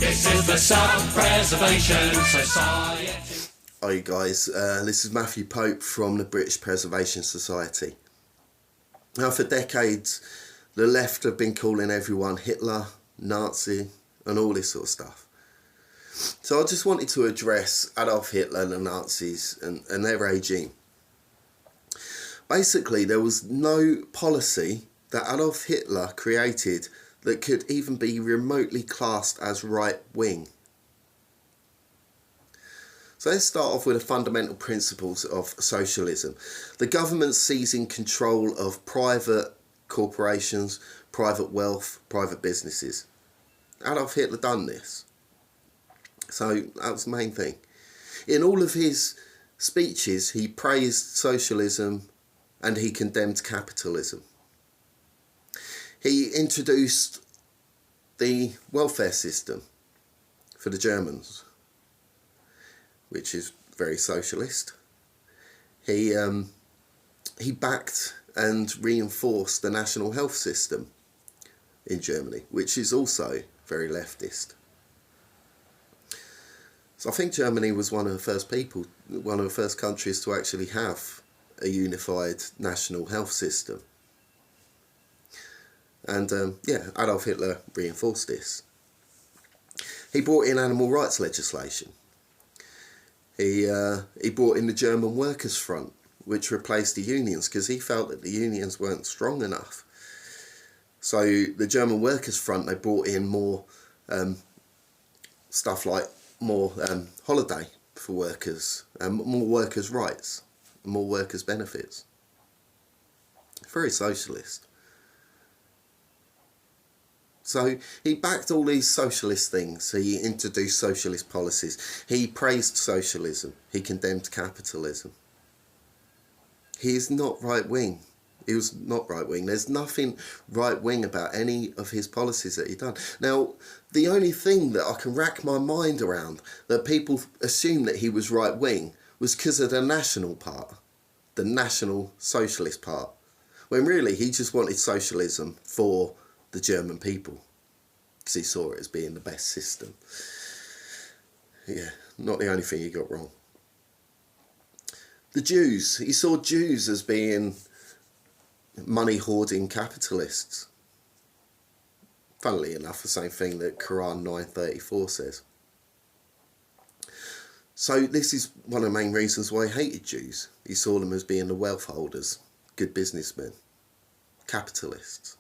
This is the Self-Preservation Society. Hi guys, this is Matthew Pope from the British Preservation Society. Now for decades the left have been calling everyone Hitler, Nazi and all this sort of stuff. So I just wanted to address Adolf Hitler and the Nazis and their regime. Basically there was no policy that Adolf Hitler created that could even be remotely classed as right-wing. So let's start off with the fundamental principles of socialism. The government seizing control of private corporations, private wealth, private businesses. Adolf Hitler done this. So that was the main thing. In all of his speeches he praised socialism and he condemned capitalism. He introduced the welfare system for the Germans, which is very socialist. He backed and reinforced the national health system in Germany, which is also very leftist. So I think Germany was one of the first countries to actually have a unified national health system. And Adolf Hitler reinforced this. He brought in animal rights legislation. He brought in the German Workers' Front, which replaced the unions because he felt that the unions weren't strong enough. So the German Workers' Front, they brought in more stuff like more holiday for workers, more workers' rights, more workers' benefits. Very socialist. So he backed all these socialist things. He introduced socialist policies. He praised socialism. He condemned capitalism. He is not right-wing. He was not right-wing. There's nothing right-wing about any of his policies that he done. Now, the only thing that I can rack my mind around that people assume that he was right-wing was because of the national part, the National Socialist part, when really he just wanted socialism for the German people, because he saw it as being the best system. Yeah, not the only thing he got wrong. The Jews, he saw Jews as being money hoarding capitalists. Funnily enough, the same thing that Quran 9:34 says. So this is one of the main reasons why he hated Jews. He saw them as being the wealth holders, good businessmen, capitalists.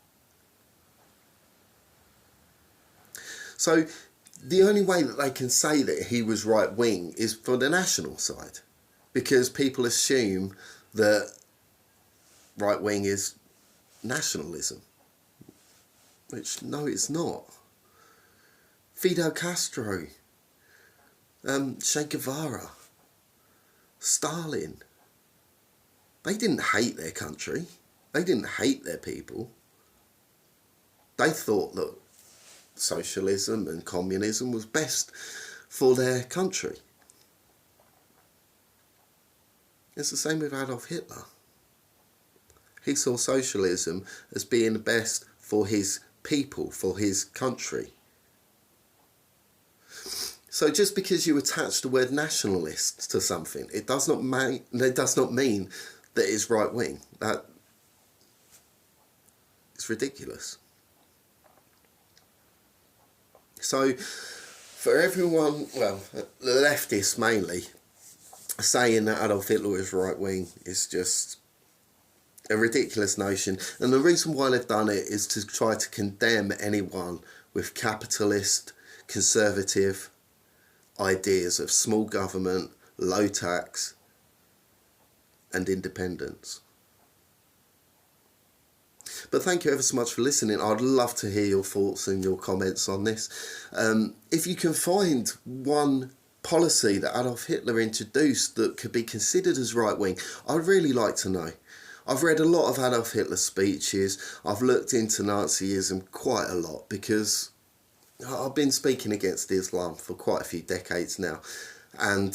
So the only way that they can say that he was right-wing is for the national side, because people assume that right-wing is nationalism, which no, it's not. Fidel Castro, Che Guevara, Stalin, they didn't hate their country. They didn't hate their people. They thought that socialism and communism was best for their country. It's the same with Adolf Hitler. He saw socialism as being the best for his people, for his country. So just because you attach the word nationalist to something, it does not mean that it's right wing. That it's ridiculous. So for everyone, well, the leftists mainly, saying that Adolf Hitler was right wing is just a ridiculous notion. And the reason why they've done it is to try to condemn anyone with capitalist, conservative ideas of small government, low tax and independence. But thank you ever so much for listening. I'd love to hear your thoughts and your comments on this. If you can find one policy that Adolf Hitler introduced that could be considered as right-wing, I'd really like to know. I've read a lot of Adolf Hitler's speeches. I've looked into Nazism quite a lot because I've been speaking against Islam for quite a few decades now. And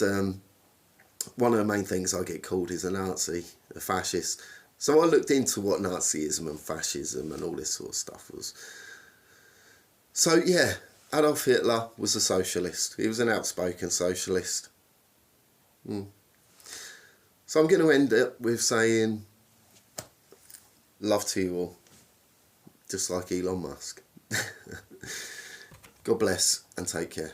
one of the main things I get called is a Nazi, a fascist. So I looked into what Nazism and fascism and all this sort of stuff was. So yeah, Adolf Hitler was a socialist. He was an outspoken socialist. So I'm going to end it with saying, love to you all, just like Elon Musk. God bless and take care.